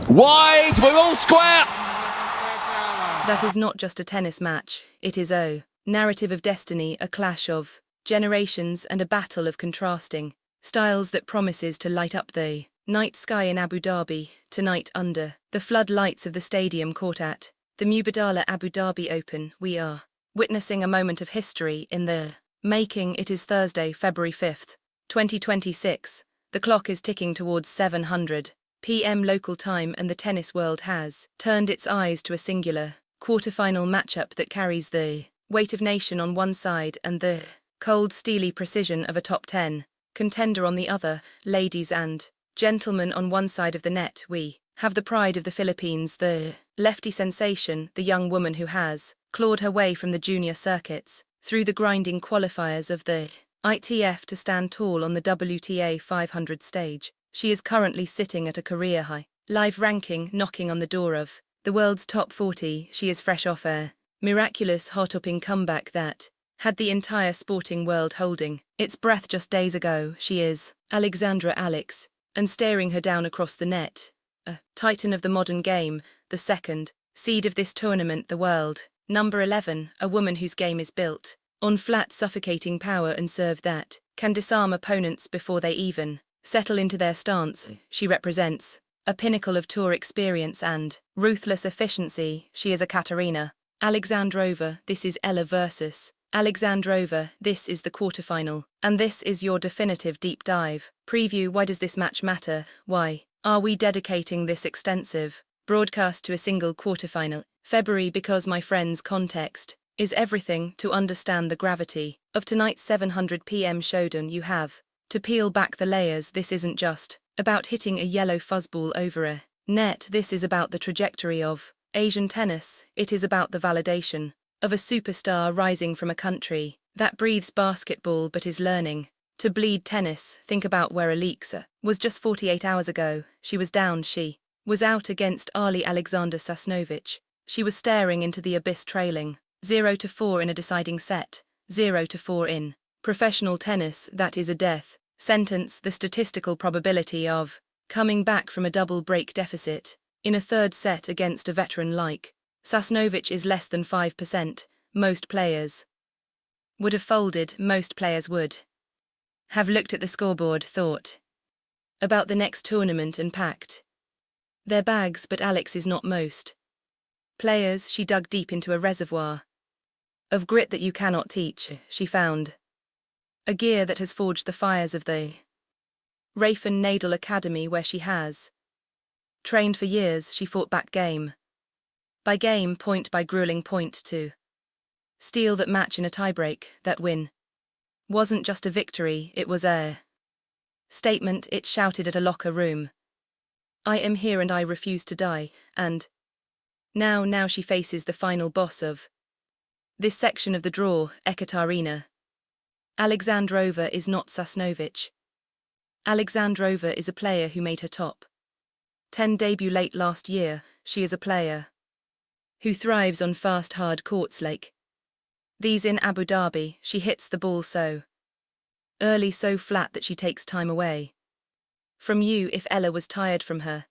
Wide, we're all square! That is not just a tennis match, it is a narrative of destiny, a clash of generations and a battle of contrasting styles that promises to light up the night sky in Abu Dhabi, tonight under the floodlights of the stadium court at the Mubadala Abu Dhabi Open. We are witnessing a moment of history in the making. It is Thursday, February 5th, 2026. The clock is ticking towards 7:00 p.m. local time, and the tennis world has turned its eyes to a singular quarter-final matchup that carries the weight of nation on one side and the cold, steely precision of a top 10 contender on the other. Ladies and gentlemen, on one side of the net we have the pride of the Philippines, the lefty sensation, the young woman who has clawed her way from the junior circuits through the grinding qualifiers of the ITF to stand tall on the WTA 500 stage. She is currently sitting at a career-high live ranking, knocking on the door of the world's top 40. She is fresh off a miraculous hot-upping comeback that had the entire sporting world holding its breath just days ago. She is Alexandra Alex, and staring her down across the net, a titan of the modern game, the second seed of this tournament, the world number 11, a woman whose game is built on flat, suffocating power and serve that can disarm opponents before they even settle into their stance. She represents a pinnacle of tour experience and ruthless efficiency. She is Ekaterina Alexandrova. This is Ella versus Alexandrova. This is the quarterfinal, and this is your definitive deep dive preview. Why does this match matter? Why are we dedicating this extensive broadcast to a single quarterfinal? February, because my friends, context is everything. To understand the gravity of tonight's 7:00 p.m. showdown, you have to peel back the layers. This isn't just about hitting a yellow fuzzball over a net. This is about the trajectory of Asian tennis. It is about the validation of a superstar rising from a country that breathes basketball but is learning to bleed tennis. Think about where Alexa was just 48 hours ago. She was down. She was out against Ali Alexander Sasnovich. She was staring into the abyss, trailing 0-4 in a deciding set. 0-4 in professional tennis, that is a death sentence. The statistical probability of coming back from a double break deficit in a third set against a veteran like Sasnovich is less than 5%. Most players would have folded. Most players would have looked at the scoreboard, thought about the next tournament and packed their bags. But Alex is not most players. She dug deep into a reservoir of grit that you cannot teach. She found a gear that has forged the fires of the Rafen Nadal Academy, where she has trained for years. She fought back game by game, point by grueling point, to steal that match in a tiebreak. That win wasn't just a victory, it was a statement. It shouted at a locker room, "I am here and I refuse to die." And now she faces the final boss of this section of the draw. Ekaterina Alexandrova is not Sasnovich. Alexandrova is a player who made her top 10 debut late last year. She is a player who thrives on fast, hard courts like these in Abu Dhabi. She hits the ball so early, so flat that she takes time away from you. If Ella was tired from her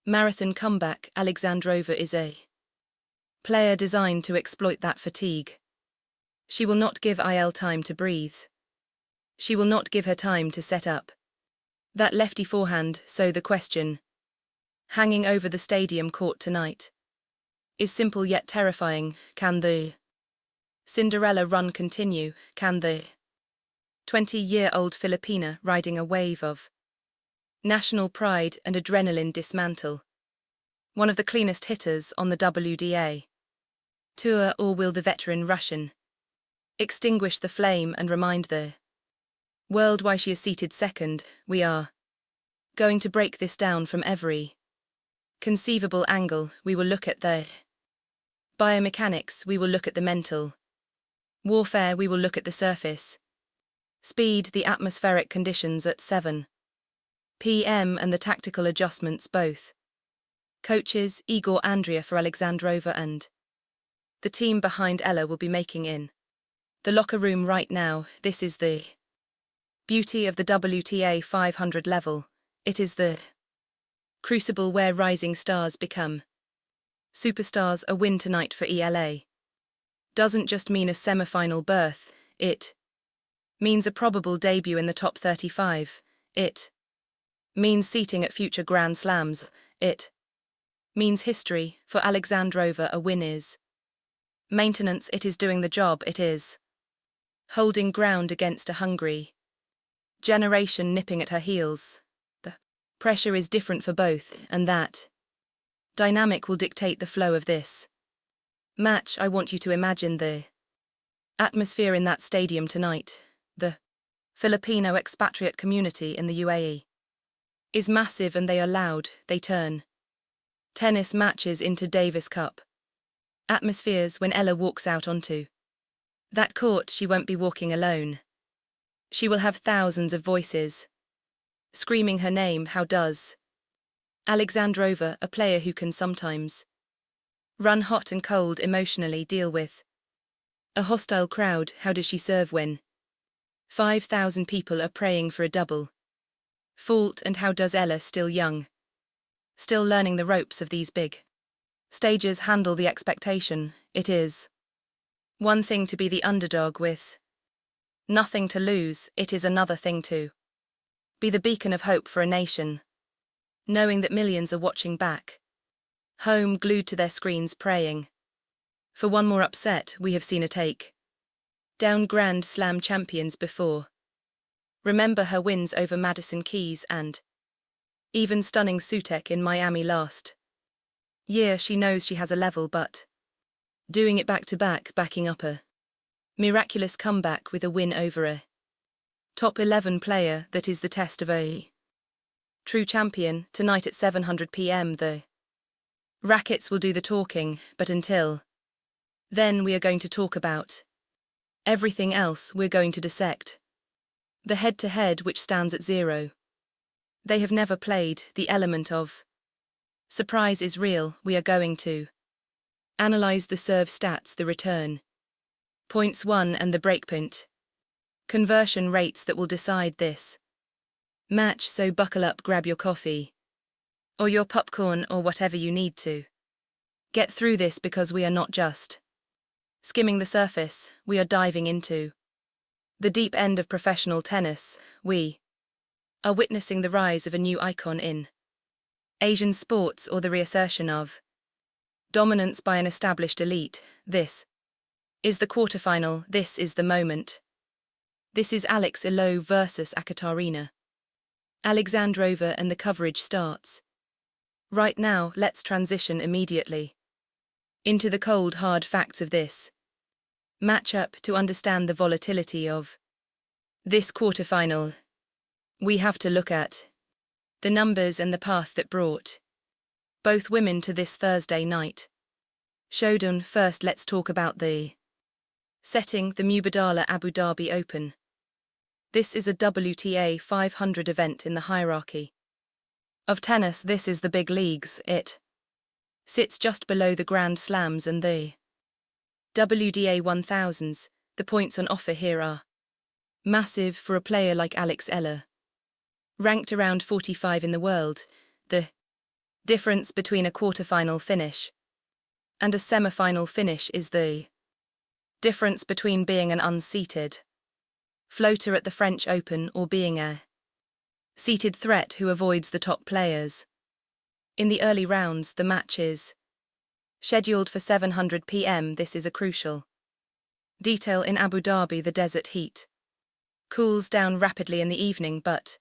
marathon comeback, Alexandrova is a player designed to exploit that fatigue. She will not give Il time to breathe. She will not give her time to set up that lefty forehand. So the question hanging over the stadium court tonight is simple yet terrifying. Can the Cinderella run continue? Can the 20-year-old Filipina, riding a wave of national pride and adrenaline, dismantle one of the cleanest hitters on the WTA Tour, or will the veteran Russian extinguish the flame and remind the world why she is seated second? We are going to break this down from every conceivable angle. We will look at the biomechanics, we will look at the mental warfare, we will look at the surface speed, the atmospheric conditions at 7 p.m. and the tactical adjustments. Both coaches, Igor Andrea for Alexandrova and the team behind Ella, will be making in the locker room right now. This is the beauty of the WTA 500 level. It is the Crucible where rising stars become superstars. A win tonight for Ela doesn't just mean a semi-final berth, it means a probable debut in the top 35, it means seating at future Grand Slams, it means history. For Alexandrova, a win is maintenance, it is doing the job, it is holding ground against a hungry generation nipping at her heels. The pressure is different for both, and that dynamic will dictate the flow of this match. I want you to imagine the atmosphere in that stadium tonight. The Filipino expatriate community in the UAE is massive, and they are loud. They turn tennis matches into Davis Cup atmospheres. When Ella walks out onto that court, she won't be walking alone. She will have thousands of voices screaming her name. How does Alexandrova, a player who can sometimes run hot and cold emotionally, deal with a hostile crowd? How does she serve when 5,000 people are praying for a double fault? And how does Ella, still young, still learning the ropes of these big stages, handle the expectation? It is one thing to be the underdog with nothing to lose, it is another thing to be the beacon of hope for a nation, knowing that millions are watching back home, glued to their screens, praying for one more upset. We have seen her take down Grand Slam champions before. Remember her wins over Madison Keys and even stunning Sutek in Miami last year. She knows she has a level, but doing it back-to-back, backing up a miraculous comeback with a win over a top 11 player, that is the test of a true champion. Tonight at 7:00 p.m. the rackets will do the talking, but until then we are going to talk about everything else. We're going to dissect the head-to-head, which stands at 0. They have never played. The element of surprise is real. We are going to analyze the serve stats, the return points won, and the breakpoint conversion rates that will decide this match. So buckle up, grab your coffee or your popcorn or whatever you need to get through this, because we are not just skimming the surface, we are diving into the deep end of professional tennis. We are witnessing the rise of a new icon in Asian sports, or the reassertion of dominance by an established elite. This is the quarterfinal. This is the moment. This is Alex Eala versus Ekaterina Alexandrova, and the coverage starts right now. Let's transition immediately into the cold, hard facts of this matchup. To understand the volatility of this quarterfinal, we have to look at the numbers and the path that brought both women to this Thursday night showdown. First, let's talk about the setting, the Mubadala Abu Dhabi Open. This is a WTA 500 event in the hierarchy of tennis. This is the big leagues. It sits just below the Grand Slams and the WTA 1000s. The points on offer here are massive for a player like Alex Eala, ranked around 45 in the world. The difference between a quarterfinal finish and a semi-final finish is the difference between being an unseated floater at the French Open or being a seated threat who avoids the top players. In the early rounds, the match is scheduled for 7:00 p.m. This is a crucial detail. In Abu Dhabi, the desert heat cools down rapidly in the evening, but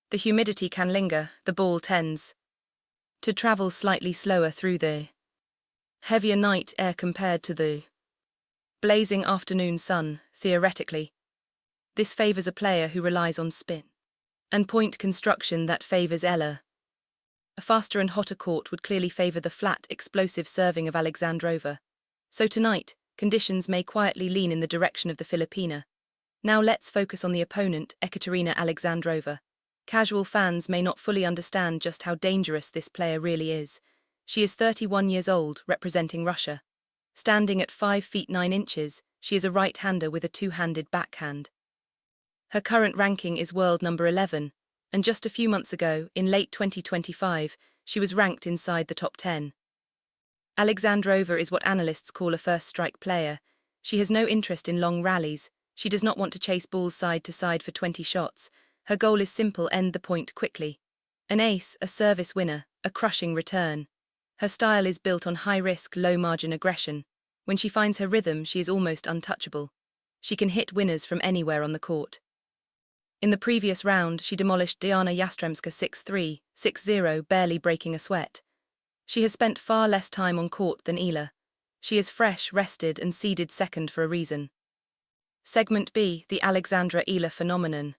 the humidity can linger. The ball tends to travel slightly slower through the heavier night air compared to the blazing afternoon sun. Theoretically, this favors a player who relies on spin and point construction that favors Ella. A faster and hotter court would clearly favor the flat, explosive serving of Alexandrova. So tonight, conditions may quietly lean in the direction of the Filipina. Now let's focus on the opponent, Ekaterina Alexandrova. Casual fans may not fully understand just how dangerous this player really is. She is 31 years old, representing Russia. Standing at 5 feet 9 inches, she is a right-hander with a two-handed backhand. Her current ranking is world number 11. And just a few months ago, in late 2025, she was ranked inside the top 10. Alexandrova is what analysts call a first-strike player. She has no interest in long rallies. She does not want to chase balls side to side for 20 shots. Her goal is simple: end the point quickly. An ace, a service winner, a crushing return. Her style is built on high-risk, low-margin aggression. When she finds her rhythm, she is almost untouchable. She can hit winners from anywhere on the court. In the previous round, she demolished Diana Yastremska 6-3, 6-0, barely breaking a sweat. She has spent far less time on court than Eala. She is fresh, rested, and seeded second for a reason. Segment B, the Alexandra Eala phenomenon.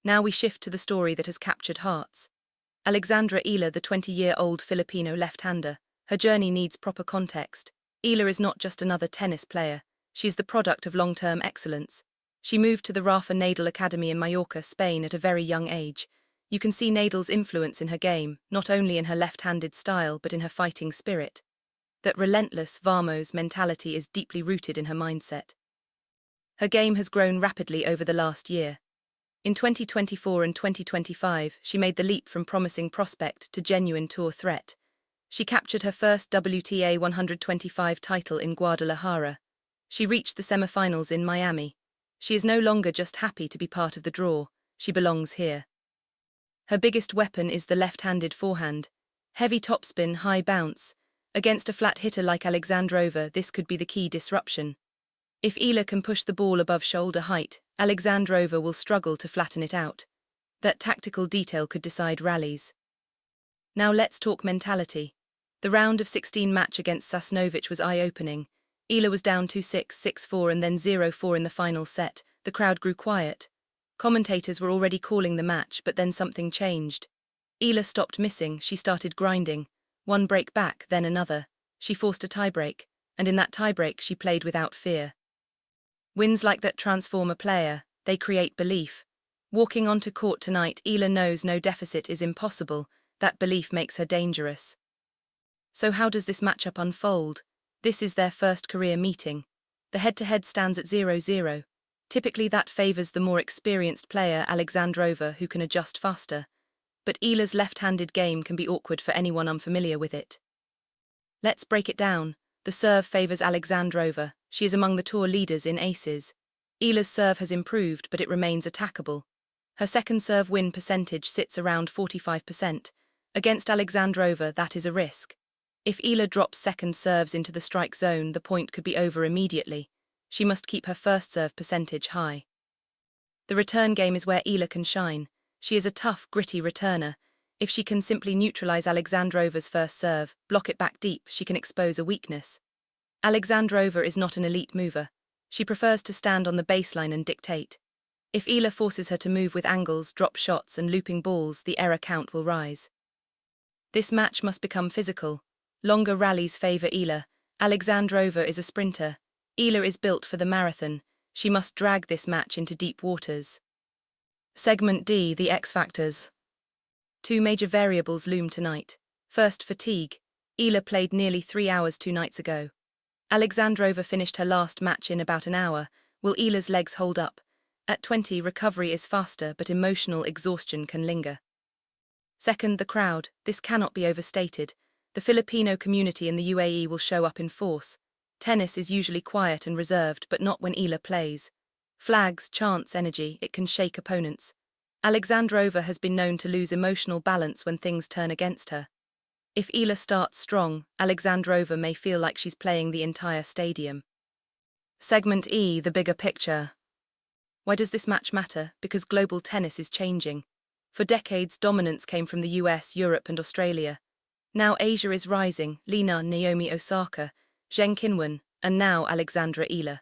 Now we shift to the story that has captured hearts. Alexandra Eala, the 20-year-old Filipino left-hander. Her journey needs proper context. Eala is not just another tennis player. She's the product of long-term excellence. She moved to the Rafa Nadal Academy in Mallorca, Spain at a very young age. You can see Nadal's influence in her game, not only in her left-handed style but in her fighting spirit. That relentless, vamos mentality is deeply rooted in her mindset. Her game has grown rapidly over the last year. In 2024 and 2025, she made the leap from promising prospect to genuine tour threat. She captured her first WTA 125 title in Guadalajara. She reached the semifinals in Miami. She is no longer just happy to be part of the draw. She belongs here. Her biggest weapon is the left-handed forehand. Heavy topspin, high bounce. Against a flat hitter like Alexandrova, this could be the key disruption. If Eala can push the ball above shoulder height, Alexandrova will struggle to flatten it out. That tactical detail could decide rallies. Now let's talk mentality. The round of 16 match against Sasnovich was eye-opening. Eala was down 2-6, 6-4 and then 0-4 in the final set. The crowd grew quiet. Commentators were already calling the match, but then something changed. Eala stopped missing, she started grinding. One break back, then another. She forced a tiebreak, and in that tiebreak she played without fear. Wins like that transform a player, they create belief. Walking onto court tonight, Eala knows no deficit is impossible. That belief makes her dangerous. So how does this matchup unfold? This is their first career meeting. The head-to-head stands at 0-0. Typically that favours the more experienced player, Alexandrova, who can adjust faster. But Eala's left-handed game can be awkward for anyone unfamiliar with it. Let's break it down. The serve favours Alexandrova. She is among the tour leaders in aces. Eala's serve has improved, but it remains attackable. Her second serve win percentage sits around 45%. Against Alexandrova, that is a risk. If Eala drops second serves into the strike zone, the point could be over immediately. She must keep her first serve percentage high. The return game is where Eala can shine. She is a tough, gritty returner. If she can simply neutralize Alexandrova's first serve, block it back deep, she can expose a weakness. Alexandrova is not an elite mover. She prefers to stand on the baseline and dictate. If Eala forces her to move with angles, drop shots and looping balls, the error count will rise. This match must become physical. Longer rallies favor Eala. Alexandrova is a sprinter. Eala is built for the marathon. She must drag this match into deep waters. Segment D, the X factors. Two major variables loom tonight. First, fatigue. Eala played nearly 3 hours 2 nights ago. Alexandrova finished her last match in about an hour. Will Eala's legs hold up? At 20, recovery is faster, but emotional exhaustion can linger. Second, the crowd. This cannot be overstated. The Filipino community in the UAE will show up in force. Tennis is usually quiet and reserved, but not when Eala plays. Flags, chants, energy, it can shake opponents. Alexandrova has been known to lose emotional balance when things turn against her. If Eala starts strong, Alexandrova may feel like she's playing the entire stadium. Segment E, the bigger picture. Why does this match matter? Because global tennis is changing. For decades, dominance came from the US, Europe and Australia. Now Asia is rising, Lina, Naomi Osaka, Zheng Qinwen, and now Alexandra Eala.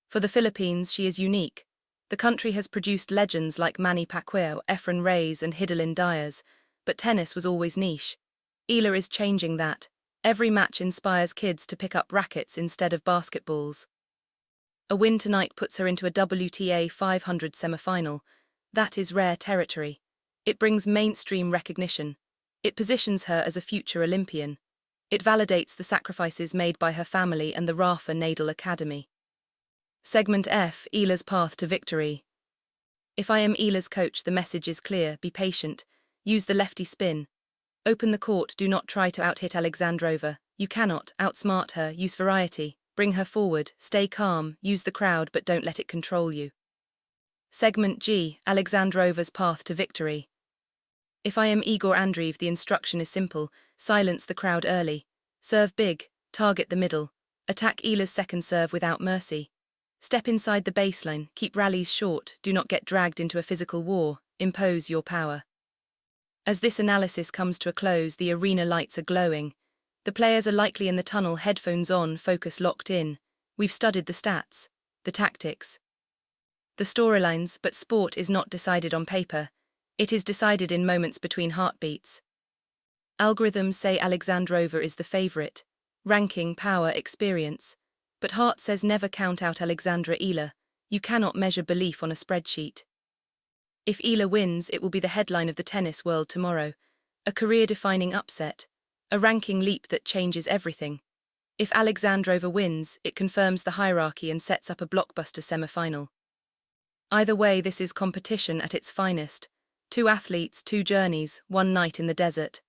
For the Philippines, she is unique. The country has produced legends like Manny Pacquiao, Efren Reyes and Hidilyn Diaz, but tennis was always niche. Eala is changing that. Every match inspires kids to pick up rackets instead of basketballs. A win tonight puts her into a WTA 500 semifinal. That is rare territory. It brings mainstream recognition. It positions her as a future Olympian. It validates the sacrifices made by her family and the Rafa Nadal Academy. Segment F, Eala's path to victory. If I am Eala's coach, the message is clear: be patient, use the lefty spin. Open the court, do not try to out-hit Alexandrova. You cannot outsmart her, use variety. Bring her forward, stay calm, use the crowd but don't let it control you. Segment G, Alexandrova's path to victory. If I am Igor Andreev, the instruction is simple: silence the crowd early. Serve big, target the middle. Attack Eala's second serve without mercy. Step inside the baseline, keep rallies short, do not get dragged into a physical war, impose your power. As this analysis comes to a close, the arena lights are glowing. The players are likely in the tunnel, headphones on, focus locked in. We've studied the stats, the tactics, the storylines, but sport is not decided on paper. It is decided in moments between heartbeats. Algorithms say Alexandrova is the favorite. Ranking, power, experience. But heart says never count out Alexandra Eala. You cannot measure belief on a spreadsheet. If Eala wins, it will be the headline of the tennis world tomorrow. A career-defining upset. A ranking leap that changes everything. If Alexandrova wins, it confirms the hierarchy and sets up a blockbuster semi-final. Either way, this is competition at its finest. 2 athletes, 2 journeys, 1 night in the desert.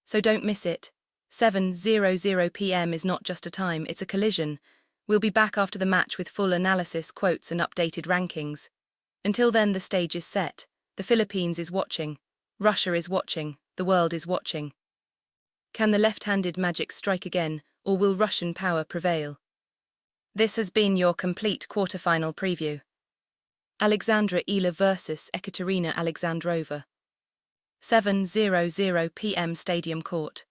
So don't miss it. 7:00 p.m. is not just a time, it's a collision. We'll be back after the match with full analysis, quotes and updated rankings. Until then, the stage is set. The Philippines is watching. Russia is watching. The world is watching. Can the left-handed magic strike again, or will Russian power prevail? This has been your complete quarterfinal preview. Alexandra Eala versus Ekaterina Alexandrova. 7:00 p.m. Stadium Court.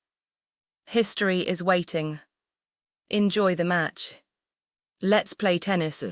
History is waiting. Enjoy the match. Let's play tennis.